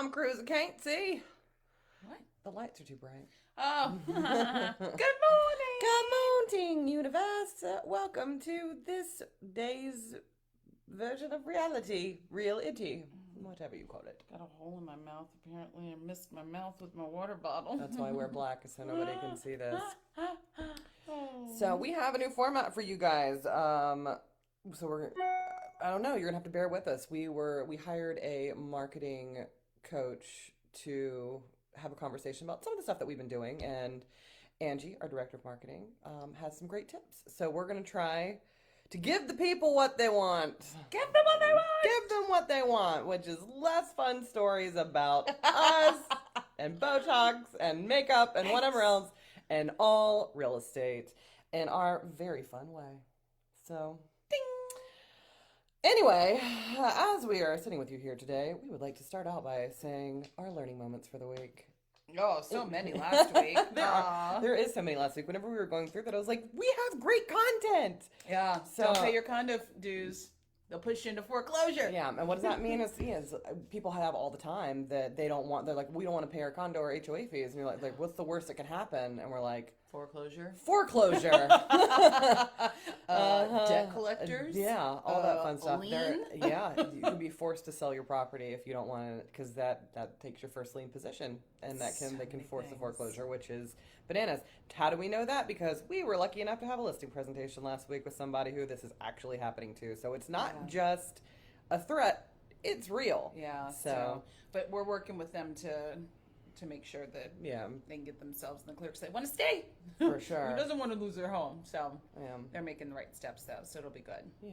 Tom Cruise can't see. What? The lights are too bright. Oh. Good morning. Good morning, universe. Welcome to this day's version of reality. Real-ity. Whatever you call it. Got a hole in my mouth. Apparently, I missed my mouth with my water bottle. That's why I wear black, so nobody can see this. So we have a new format for you guys. I don't know, you're gonna have to bear with us. We hired a marketing coach to have a conversation about some of the stuff that we've been doing, and Angie, our director of marketing, has some great tips. So we're gonna try to give the people what they want. Give them what they want. Give them what they want, which is less fun stories about us and Botox and makeup and whatever else, and all real estate in our very fun way. So, ding! Anyway, as we are sitting with you here today, we would like to start out by saying our learning moments for the week. Oh, so many last week. There is so many last week. Whenever we were going through that, I was like, we have great content. Yeah. So don't pay your condo dues. They'll push you into foreclosure. Yeah, and what does that mean? Is people have all the time that they don't want. They're like, we don't want to pay our condo or HOA fees, and you're like, what's the worst that can happen? And we're like, Foreclosure. Debt collectors. Yeah, all that fun stuff. Lien? You could be forced to sell your property if you don't want it, because that takes your first lien position, and they can force the foreclosure, which is bananas. How do we know that? Because we were lucky enough to have a listing presentation last week with somebody who this is actually happening to. So it's not just a threat; it's real. Yeah. So, but we're working with them to make sure that they can get themselves in the clear because they want to stay. For sure. Who doesn't want to lose their home? So they're making the right steps, though, so it'll be good. Yeah,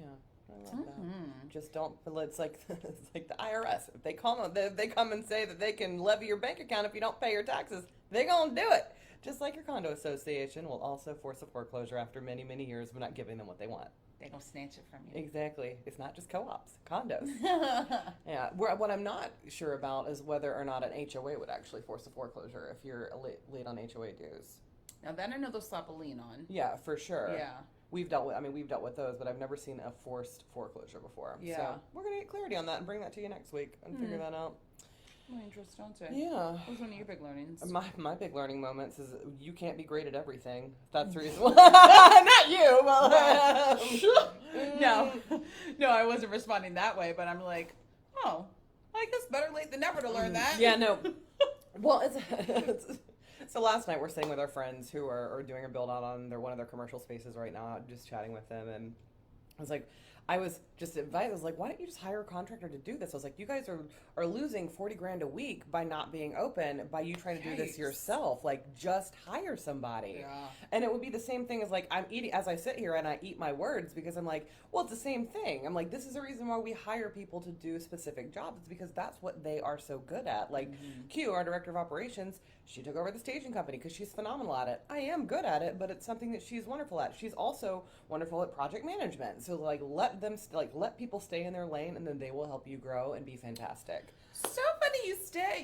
I love that. Just don't, it's like the IRS. If they come and say that they can levy your bank account if you don't pay your taxes, they're going to do it. Just like your condo association will also force a foreclosure after many, many years of not giving them what they want. They're going to snatch it from you. Exactly. It's not just co-ops, condos. Yeah. What I'm not sure about is whether or not an HOA would actually force a foreclosure if you're late on HOA dues. Now that I know they'll slap a lien on. Yeah, for sure. Yeah. We've dealt with those, but I've never seen a forced foreclosure before. Yeah. So we're going to get clarity on that and bring that to you next week and figure that out. Interesting, don't say. Yeah. What was one of your big learnings? My big learning moments is you can't be great at everything. That's the reason why. Not you, but No, I wasn't responding that way, but I'm like, oh, I guess better late than never to learn that. Yeah, no. Well, so last night we're staying with our friends who are doing a build out on one of their commercial spaces right now, just chatting with them, and I was just advised, I was like, why don't you just hire a contractor to do this? I was like, you guys are losing $40,000 a week by not being open, by you trying to do this yourself. Like, just hire somebody. Yeah. And it would be the same thing as, like, I'm eating, as I sit here and I eat my words, because I'm like, well, it's the same thing. I'm like, this is the reason why we hire people to do specific jobs. It's because that's what they are so good at. Like, Q, our director of operations, she took over the staging company because she's phenomenal at it. I am good at it, but it's something that she's wonderful at. She's also wonderful at project management. So, like, let people stay in their lane, and then they will help you grow and be fantastic. So funny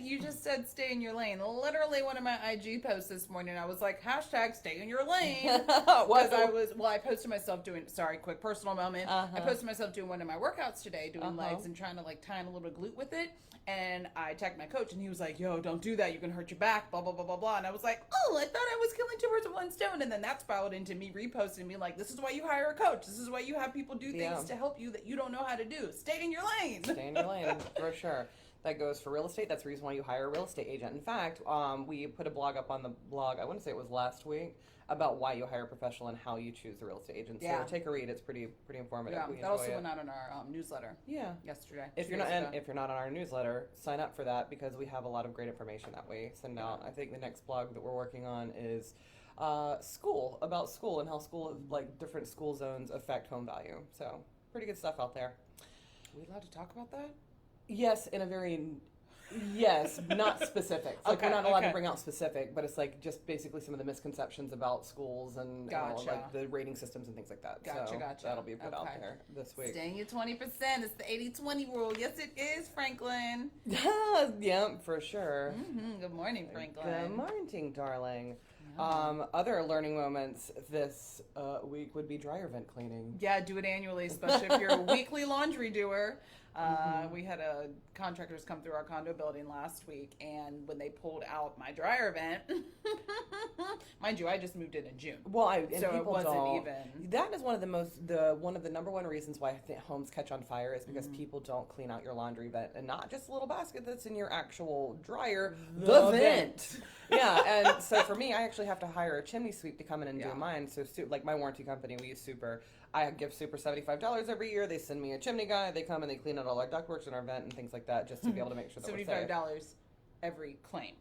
you just said stay in your lane. Literally one of my IG posts this morning, I was like, hashtag stay in your lane. Because I posted myself doing, quick personal moment. I posted myself doing one of my workouts today, doing legs and trying to like tie in a little glute with it. And I tagged my coach and he was like, yo, don't do that. You can hurt your back, blah, blah, blah, blah, blah. And I was like, oh, I thought I was killing two birds with one stone. And then that spiraled into me reposting me like, this is why you hire a coach. This is why you have people do things to help you that you don't know how to do. Stay in your lane. Stay in your lane, for sure. That goes for real estate. That's the reason why you hire a real estate agent. In fact, we put a blog up on the blog, I want to say it was last week, about why you hire a professional and how you choose the real estate agent. So take a read. It's pretty informative. Yeah, that also went out in our newsletter. Yeah, yesterday. If you're not on our newsletter, sign up for that because we have a lot of great information that we send out. I think the next blog that we're working on is about school and how different school zones affect home value. So pretty good stuff out there. Are we allowed to talk about that? Yes, in a very not specific. Like we're not allowed to bring out specific, but it's like just basically some of the misconceptions about schools and like the rating systems and things like that. Gotcha. That'll be put out there this week. Staying at 20%. It's the 80-20 rule. Yes, it is, Franklin. Yeah, for sure. Good morning, Franklin. Good morning, darling. Other learning moments this week would be dryer vent cleaning. Yeah, do it annually, especially if you're a weekly laundry doer. We had contractors come through our condo building last week, and when they pulled out my dryer vent, mind you, I just moved in June. Well, so it wasn't even. That is one of the number one reasons why I think homes catch on fire is because people don't clean out your laundry vent, and not just a little basket that's in your actual dryer, the vent. Yeah, and so for me, I actually have to hire a chimney sweep to come in and do mine. So, like my warranty company, we use Super. I give Super $75 every year. They send me a chimney guy. They come and they clean out all our ductworks and our vent and things like that, just to be able to make sure that we're safe. $75 every claim.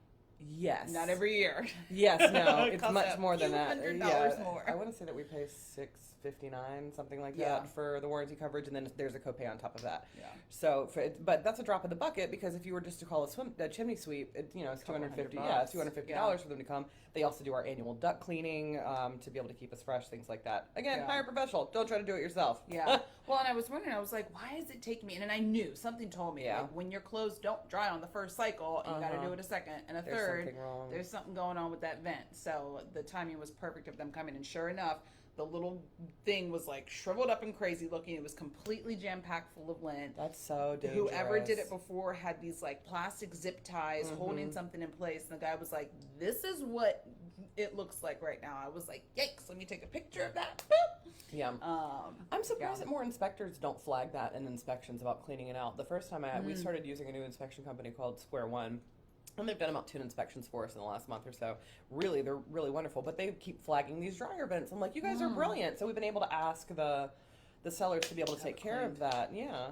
Yes. Not every year. Yes, no, it's much more than that. $200 more. I want to say that we pay $659, something like that, for the warranty coverage, and then there's a copay on top of that. Yeah. So, but that's a drop in the bucket, because if you were just to call a chimney sweep, it's $250. Yeah, $250 for them to come. They also do our annual duct cleaning to be able to keep us fresh, things like that. Again, hire a professional. Don't try to do it yourself. Yeah. Well, and I was wondering, I was like, why is it taking me? And I knew something told me, like, when your clothes don't dry on the first cycle, you got to do it a second and a third. Something wrong. There's something going on with that vent. So the timing was perfect of them coming, and sure enough, the little thing was like shriveled up and crazy looking. It was completely jam-packed full of lint. That's so dangerous. Whoever did it before had these like plastic zip ties holding something in place, and the guy was like, this is what it looks like right now. I was like, yikes, let me take a picture of that. Boop. Yeah. I'm surprised that more inspectors don't flag that in inspections about cleaning it out. The first time we started using a new inspection company called Square One. And they've done about 10 inspections for us in the last month or so. Really, they're really wonderful. But they keep flagging these dryer vents. I'm like, you guys are brilliant. So we've been able to ask the sellers to be able to take care of that. Yeah.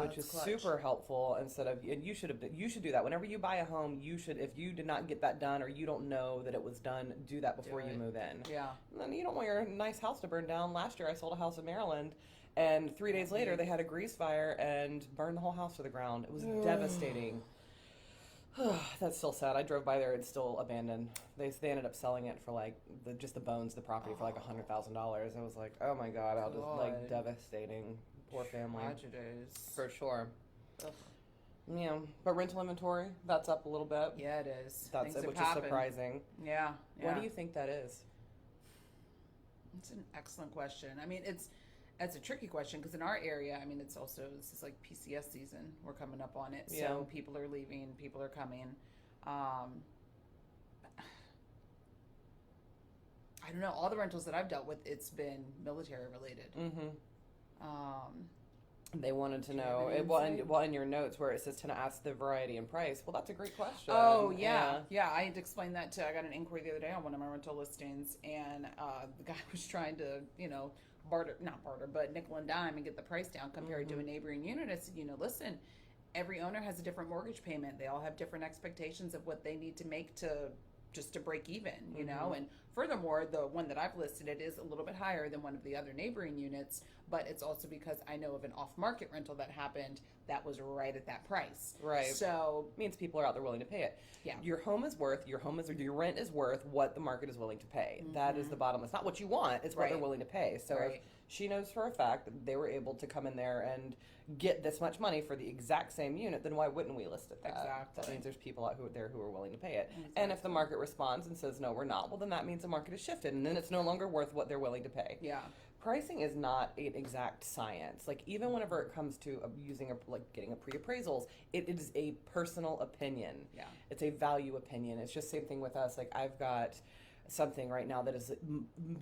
Which is super helpful. And you should do that. Whenever you buy a home, you should, if you did not get that done or you don't know that it was done, do that before you move in. Yeah. And then you don't want your nice house to burn down. Last year I sold a house in Maryland, and 3 days later they had a grease fire and burned the whole house to the ground. It was devastating. That's still sad. I drove by there. It's still abandoned. They ended up selling it for like just the bones of the property for like $100,000. I was like, oh my god, I'll just like devastating. Poor family. Tragedies. For sure. Ugh. Yeah, but rental inventory, that's up a little bit. Yeah, it is. Which is surprising. Yeah. What do you think that is? It's an excellent question. I mean, it's a tricky question because in our area, I mean, this is like PCS season. We're coming up on it. So people are leaving, people are coming. I don't know. All the rentals that I've dealt with, it's been military related. They wanted to know. In your notes where it says to ask the variety and price. Well, that's a great question. Oh, yeah. I had to explain that too. I got an inquiry the other day on one of my rental listings, and the guy was trying to, not barter, but nickel and dime and get the price down compared to a neighboring unit. I said, listen, every owner has a different mortgage payment. They all have different expectations of what they need to make to break even, and furthermore, the one that I've listed, it is a little bit higher than one of the other neighboring units, but it's also because I know of an off-market rental that happened that was right at that price. Right. So it means people are out there willing to pay it. Yeah. Your rent is worth what the market is willing to pay. That is the bottom. It's not what you want, it's what they're willing to pay. So if she knows for a fact that they were able to come in there and get this much money for the exact same unit, then why wouldn't we list it that? Exactly. That means there's people out there who are willing to pay it. Exactly. And if the market responds and says, no, we're not, well, then that means the market has shifted, and then it's no longer worth what they're willing to pay. Yeah. Pricing is not an exact science. Like, even whenever it comes to getting a pre-appraisals, it is a personal opinion. Yeah. It's a value opinion. It's just same thing with us. Like, I've got something right now that is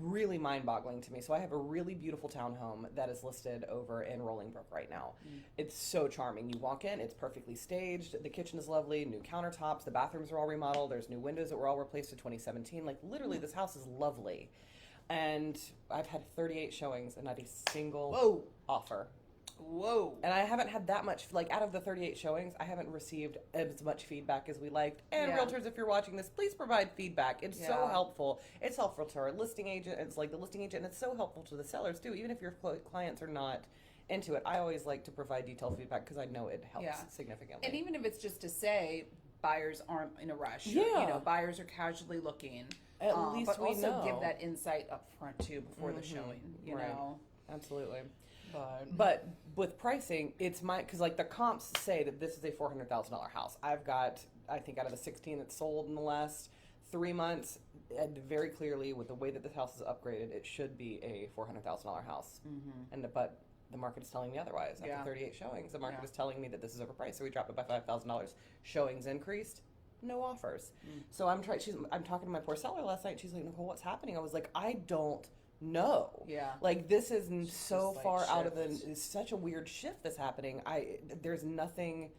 really mind-boggling to me. So I have a really beautiful townhome that is listed over in Rolling Brook right now. It's so charming. You walk in, it's perfectly staged. The kitchen is lovely, new countertops, the bathrooms are all remodeled. There's new windows that were all replaced in 2017. Like, literally, this house is lovely. And I've had 38 showings and not a single offer. Whoa. And I haven't had that much, out of the 38 showings, I haven't received as much feedback as we liked. And realtors, if you're watching this, please provide feedback. It's so helpful. It's helpful to our listing agent. It's like the listing agent, and it's so helpful to the sellers, too. Even if your clients are not into it, I always like to provide detailed feedback because I know it helps significantly. And even if it's just to say buyers aren't in a rush. Buyers are casually looking. At least but we also know. Give that insight up front, too, before the showing, you know. Absolutely. But with pricing, it's because the comps say that this is a $400,000 house. I've got, I think, out of the 16 that's sold in the last 3 months, and very clearly with the way that this house is upgraded, it should be a $400,000 house. But the market is telling me otherwise. After 38 showings, the market is telling me that this is overpriced. So we dropped it by $5,000. Showings increased, no offers. So I'm talking to my poor seller last night. She's like, Nicole, what's happening? I was like, I don't know. Yeah. Like, this is so far out of it's such a weird shift that's happening. There's nothing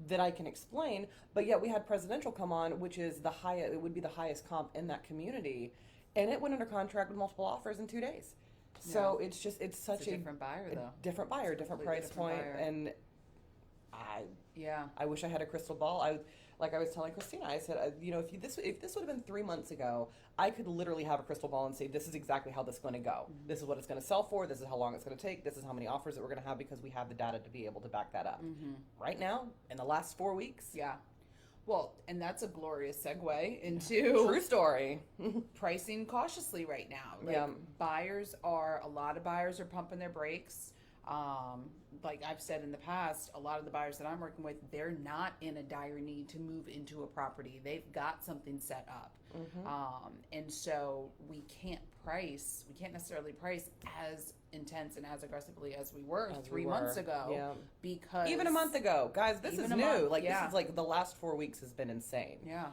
that I can explain, but yet we had presidential come on, which is it would be the highest comp in that community, and it went under contract with multiple offers in 2 days. So it's such a different buyer, though. Different buyer, different price point, and I wish I had a crystal ball. Like I was telling Christina, I said, if this would have been 3 months ago, I could literally have a crystal ball and say, this is exactly how this is going to go. Mm-hmm. This is what it's going to sell for. This is how long it's going to take. This is how many offers that we're going to have, because we have the data to be able to back that up. Mm-hmm. Right now, in the last 4 weeks. Yeah. Well, and that's a glorious segue into true story. Pricing cautiously right now. Like, a lot of buyers are pumping their brakes. Like I've said in the past, a lot of the buyers that I'm working with, they're not in a dire need to move into a property. They've got something set up. Mm-hmm. And so we can't necessarily price as intense and as aggressively as we were 3 months ago. Yeah. Because even a month ago, guys, this is new. This is like the last 4 weeks has been insane. Yeah.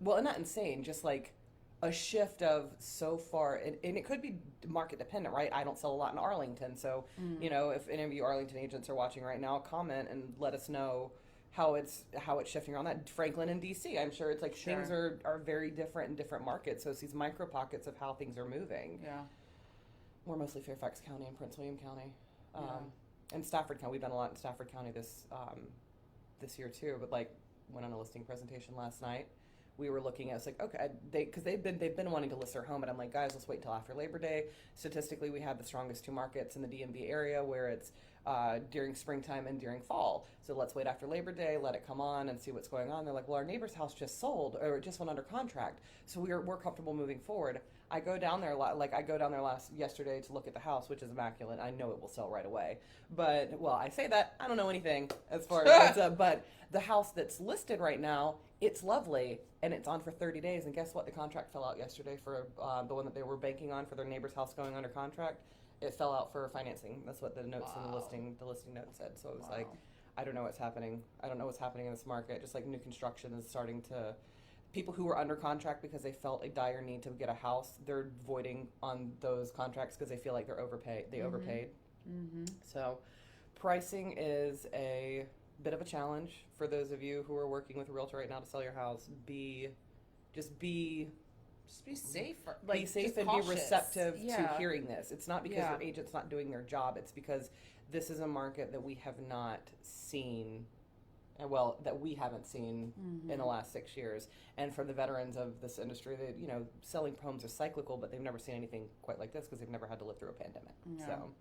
Well, not insane, just like a shift of so far, and it could be market dependent, right? I don't sell a lot in Arlington, so if any of you Arlington agents are watching right now, comment and let us know how it's shifting around that. Franklin and DC, I'm sure it's like things are very different in different markets, so it's these micro pockets of how things are moving. Yeah, we're mostly Fairfax County and Prince William County, and Stafford County. We've done a lot in Stafford County this year too, but like went on a listing presentation last night. We were looking at, it's like, okay, because they've been wanting to list their home, but I'm like, guys, let's wait until after Labor Day. Statistically, we have the strongest 2 markets in the DMV area, where it's during springtime and during fall. So let's wait after Labor Day, let it come on and see what's going on. They're like, well, our neighbor's house just sold, or it just went under contract, so we're comfortable moving forward. I go down there yesterday to look at the house, which is immaculate. I know it will sell right away, but I say that, I don't know anything as far as but the house that's listed right now, it's lovely, and it's on for 30 days. And guess what? The contract fell out yesterday for the one that they were banking on for their neighbor's house going under contract. It fell out for financing. That's what the notes in the listing note said. So it was like, I don't know what's happening. I don't know what's happening in this market. Just like new construction is starting to, people who were under contract because they felt a dire need to get a house, they're voiding on those contracts because they feel like they're overpaid. They overpaid. Mm-hmm. So pricing is a bit of a challenge for those of you who are working with a realtor right now to sell your house. Just be safe. Be safe and cautious. Be receptive to hearing this. It's not because your agent's not doing their job. It's because this is a market that we have not seen, that we haven't seen in the last 6 years. And for the veterans of this industry, that selling homes are cyclical, but they've never seen anything quite like this because they've never had to live through a pandemic. Yeah. So.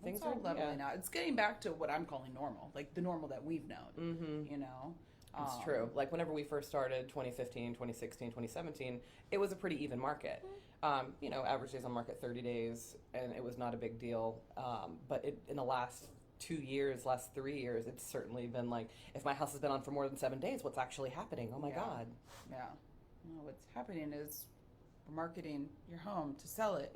Things are leveling out. It's getting back to what I'm calling normal, like the normal that we've known. Mm-hmm. It's true. Like whenever we first started, 2015, 2016, 2017, it was a pretty even market. Average days on market 30 days, and it was not a big deal. But in the last 2 years, last 3 years, it's certainly been like, if my house has been on for more than 7 days, what's actually happening? Oh my God. Yeah. What's happening is we're marketing your home to sell it.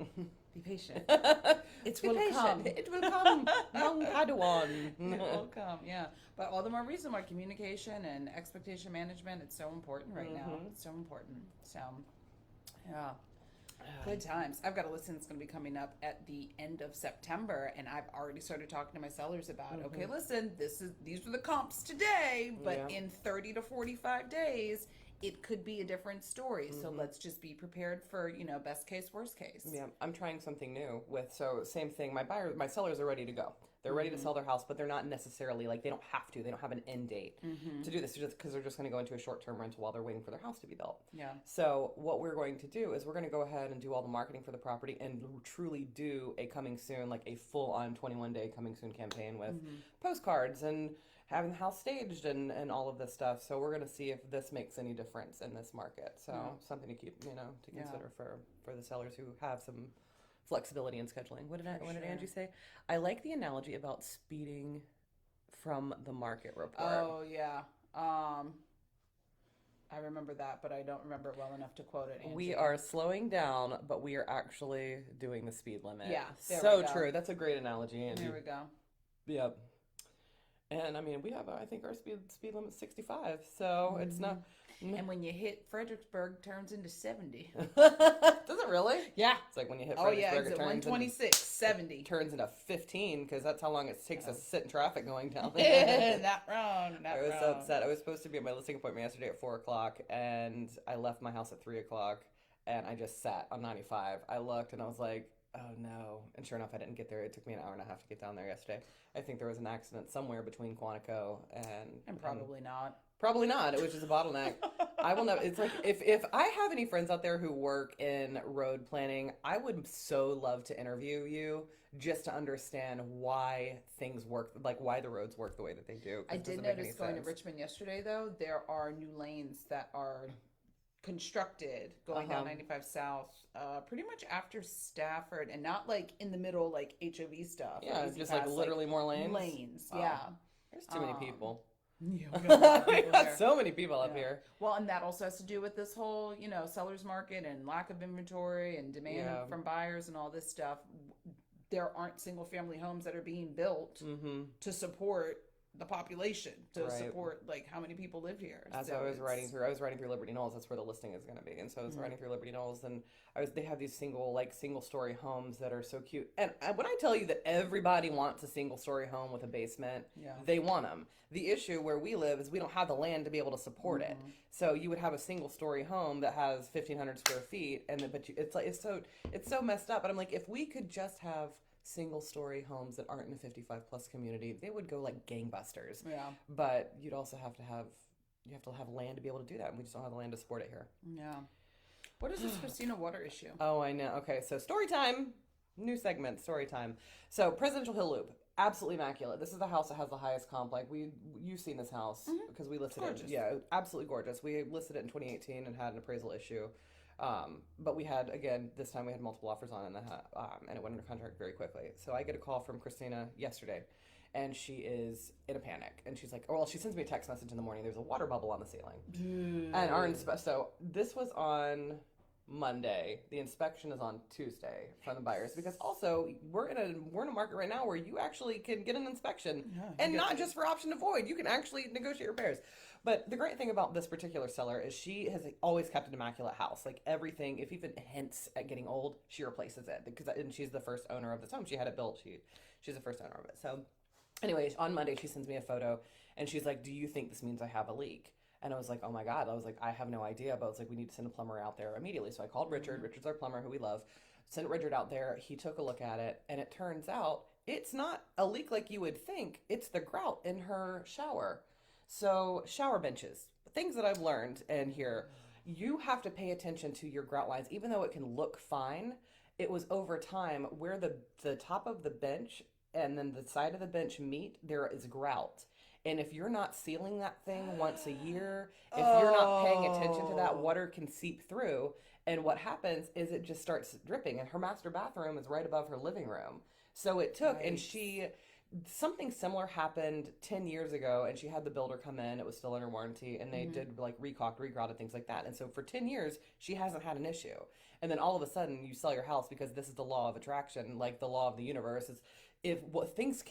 Be patient. It will come. It will come. Young Padawan. It will come, yeah. But all the more reason why communication and expectation management, it's so important right now. It's so important. So, yeah. Good times. I've got a listing that's going to be coming up at the end of September, and I've already started talking to my sellers about, okay, listen, these were the comps today, but in 30 to 45 days, it could be a different story. So let's just be prepared for, best case, worst case. Yeah, I'm trying something new same thing. My sellers are ready to go. They're ready to sell their house, but they're not necessarily they don't have to. They don't have an end date to do this because they're just going to go into a short-term rental while they're waiting for their house to be built. Yeah. So what we're going to do is we're going to go ahead and do all the marketing for the property and truly do a coming soon, like a full-on 21-day coming soon campaign with postcards and having the house staged and all of this stuff. So we're going to see if this makes any difference in this market. So something to keep, to consider for the sellers who have some flexibility in scheduling. What did Angie say? I like the analogy about speeding from the market report. Oh, yeah. I remember that, but I don't remember it well enough to quote it, Angie. We are slowing down, but we are actually doing the speed limit. Yeah. So true. That's a great analogy, Angie. There we go. Yep. And I mean, we have, I think our speed limit is 65, so it's not. And when you hit Fredericksburg, turns into 70. Does it really? Yeah. It's like when you hit Oh, yeah, Fredericksburg, exit it turns 126, 70. turns into 15 because that's how long it takes to sit in traffic going down there. Not wrong. Not I was wrong. so upset. I was supposed to be at my listing appointment yesterday at 4 o'clock, and I left my house at 3 o'clock, and I just sat on 95. I looked, and I was like, oh no. And sure enough, I didn't get there. It took me an hour and a half to get down there yesterday. I think there was an accident somewhere between Quantico And probably not. Probably not. It was just a bottleneck. I will know. It's like if I have any friends out there who work in road planning, I would so love to interview you just to understand why things work, like why the roads work the way that they do. I did notice going to Richmond yesterday, though, there are new lanes that are constructed going down 95 South, pretty much after Stafford, and not like in the middle, like HOV stuff. Yeah, just like literally more lanes. Lanes, Oh, yeah. There's too many people. Yeah, we got a lot of We people got there. so many people up here. Well, and that also has to do with this whole, seller's market and lack of inventory and demand from buyers and all this stuff. There aren't single family homes that are being built to support the population, to support like how many people live here. As so I was riding through Liberty Knolls. That's where the listing is going to be. And so I was riding through Liberty Knolls, and they have these single story homes that are so cute. And when I tell you that everybody wants a single story home with a basement, they want them. The issue where we live is we don't have the land to be able to support it. So you would have a single story home that has 1,500 square feet, and it's so messed up. And I'm like, if we could just have single story homes that aren't in a 55 plus community, they would go like gangbusters. Yeah. But you'd also have to have land to be able to do that, and we just don't have the land to support it here. Yeah. What is this Christina water issue? Oh, I know. Okay, so story time. New segment, story time. So Presidential Hill Loop, absolutely immaculate. This is the house that has the highest comp. Like you've seen this house because we listed it. Yeah, absolutely gorgeous. We listed it in 2018 and had an appraisal issue. But we had, again, this time we had multiple offers on it, and it went under contract very quickly. So I get a call from Christina yesterday, and she is in a panic. And she's like, she sends me a text message in the morning. There's a water bubble on the ceiling. And so this was on Monday. The inspection is on Tuesday from the buyers, because also we're in a market right now where you actually can get an inspection, and not just for option to void. You can actually negotiate repairs. But the great thing about this particular seller is she has always kept an immaculate house. Like everything, if even hints at getting old, she replaces it, and she's the first owner of this home. She had it built. She's the first owner of it. So anyways, on Monday she sends me a photo, and she's like, "Do you think this means I have a leak?" And I was like, oh my God. I was like, I have no idea. But it's like, we need to send a plumber out there immediately. So I called Richard. Richard's our plumber, who we love. Sent Richard out there. He took a look at it. And it turns out it's not a leak like you would think. It's the grout in her shower. So shower benches, things that I've learned in here, you have to pay attention to your grout lines. Even though it can look fine, it was over time where the top of the bench and then the side of the bench meet, there is grout. And if you're not sealing that thing once a year, if you're not paying attention to that, water can seep through. And what happens is it just starts dripping. And her master bathroom is right above her living room. So it took, and something similar happened 10 years ago, and she had the builder come in. It was still under warranty, and they did like regrouted, things like that. And so for 10 years, she hasn't had an issue. And then all of a sudden, you sell your house because this is the law of attraction, like the law of the universe is, if things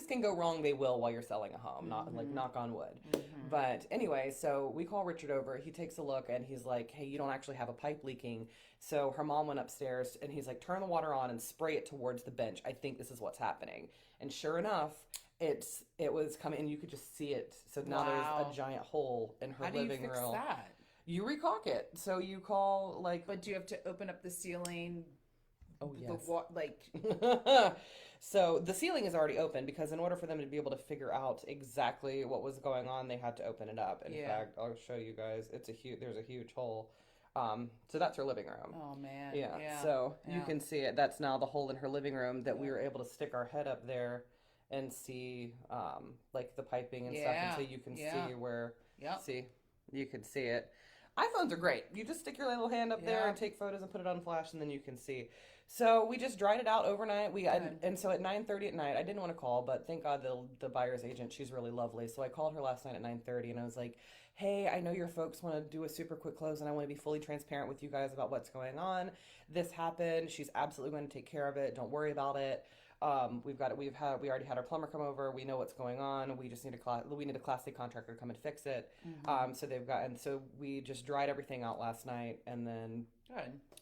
can go wrong, they will while you're selling a home. Not like knock on wood. But anyway, so we call Richard over. He takes a look, and he's like, "Hey, you don't actually have a pipe leaking." So her mom went upstairs, and he's like, "Turn the water on and spray it towards the bench. I think this is what's happening." And sure enough, it was coming, and you could just see it. So now there's a giant hole in her living room. How do you fix that? You recaulk it. So you call But do you have to open up the ceiling? Oh yes. So the ceiling is already open, because in order for them to be able to figure out exactly what was going on, they had to open it up. In fact, I'll show you guys. There's a huge hole. So that's her living room. Oh man. Yeah. So you can see it. That's now the hole in her living room that we were able to stick our head up there and see like the piping and stuff, and so you can see where. See, you can see it. iPhones are great. You just stick your little hand up there and take photos and put it on flash, and then you can see. So we just dried it out overnight. And so at 9:30 at night, I didn't want to call, but thank God the buyer's agent, she's really lovely. So I called her last night at 9:30, and I was like, "Hey, I know your folks want to do a super quick close, and I want to be fully transparent with you guys about what's going on. This happened. She's absolutely going to take care of it. Don't worry about it." we already had our plumber come over. We know what's going on. We just need a Class A contractor to come and fix it. So we just dried everything out last night and then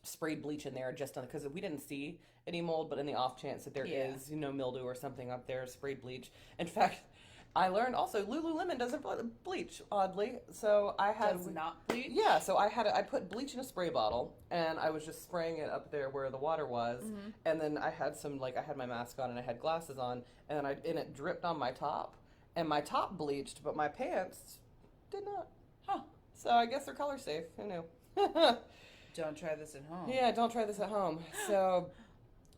sprayed bleach in there just because we didn't see any mold, but in the off chance that there is, mildew or something up there, sprayed bleach. In fact, I learned also Lululemon doesn't bleach, oddly. So I had does not bleach. Yeah, so I put bleach in a spray bottle and I was just spraying it up there where the water was, and then I had I had my mask on and I had glasses on, and it dripped on my top, and my top bleached, but my pants did not. Huh? So I guess they're color safe. Who knew? Don't try this at home. Yeah, don't try this at home. So.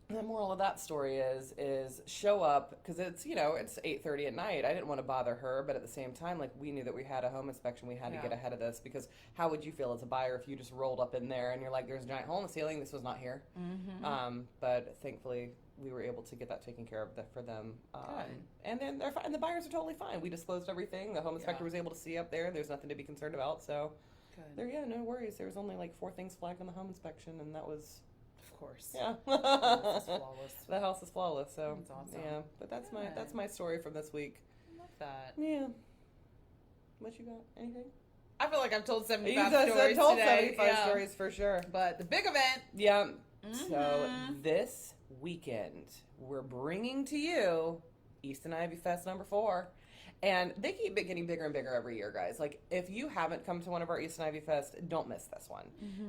The moral of that story is show up, because it's 8:30 at night. I didn't want to bother her, but at the same time, we knew that we had a home inspection. We had to get ahead of this, because how would you feel as a buyer if you just rolled up in there and you're like, there's a giant hole in the ceiling, this was not here. But thankfully we were able to get that taken care of for them. And then they're fine. The buyers are totally fine. We disclosed everything. The home inspector was able to see up there. There's nothing to be concerned about. So no worries. There was only 4 things flagged on the home inspection, and that was. Of course. Yeah. The house is flawless. The house is flawless, so that's awesome. Yeah. But that's my story from this week. I love that. Yeah. What you got? Anything? I feel like I've told 75 stories today. I've told 75 stories for sure. But the big event. Yeah. So this weekend we're bringing to you East and Ivy Fest number 4. And they keep getting bigger and bigger every year, guys. If you haven't come to one of our East and Ivy Fest, don't miss this one,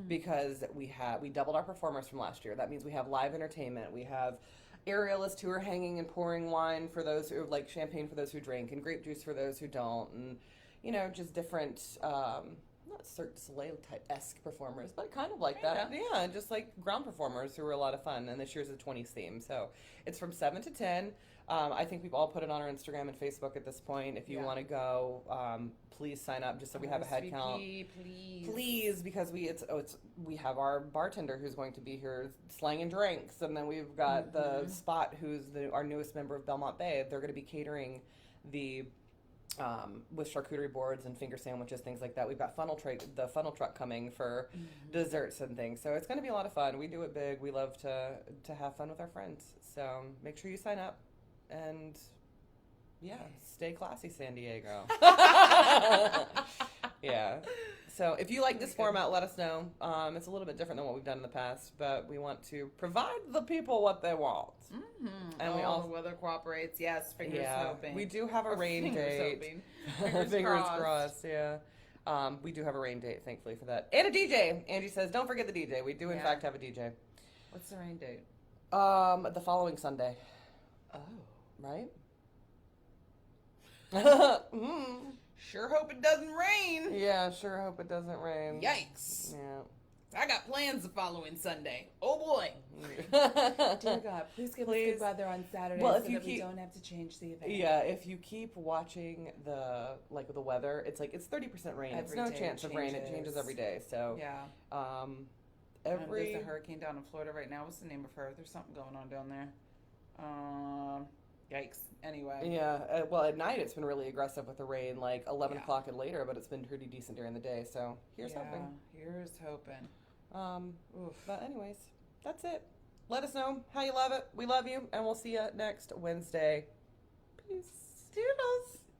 because we doubled our performers from last year. That means we have live entertainment. We have aerialists who are hanging and pouring wine for those who champagne for those who drink, and grape juice for those who don't, and just different. Not Cirque du Soleil type-esque performers, but kind of like that. Yeah, just ground performers who were a lot of fun. And this year's the 20s theme. So it's from 7 to 10. I think we've all put it on our Instagram and Facebook at this point. If you want to go, please sign up just so we have a head count. Please, because we have our bartender who's going to be here slanging drinks, and then we've got the Spot, who's our newest member of Belmont Bay. They're going to be catering the with charcuterie boards and finger sandwiches, things like that. We've got the funnel truck coming for desserts and things. So it's going to be a lot of fun. We do it big. We love to have fun with our friends. So make sure you sign up. And stay classy, San Diego. Yeah. So if you like this format, let us know. It's a little bit different than what we've done in the past, but we want to provide the people what they want. And the weather cooperates. Yes, fingers hoping. We do have a rain date. Fingers crossed. Yeah. We do have a rain date, thankfully, for that. And a DJ. Angie says, don't forget the DJ. We do, in fact, have a DJ. What's the rain date? The following Sunday. Oh. Right? Sure hope it doesn't rain. Yeah, sure hope it doesn't rain. Yikes. Yeah. I got plans the following Sunday. Oh boy. Dear God, please give us good weather on Saturday so that we don't have to change the event. Yeah, if you keep watching the weather, it's 30% rain. It's no chance of rain. It changes every day. So there's a hurricane down in Florida right now. What's the name of her? There's something going on down there. Yikes. Anyway. Yeah. Well, at night it's been really aggressive with the rain, 11 o'clock and later, but it's been pretty decent during the day. So here's hoping. Here's hoping. But anyways, that's it. Let us know how you love it. We love you, and we'll see you next Wednesday. Peace. Toodles.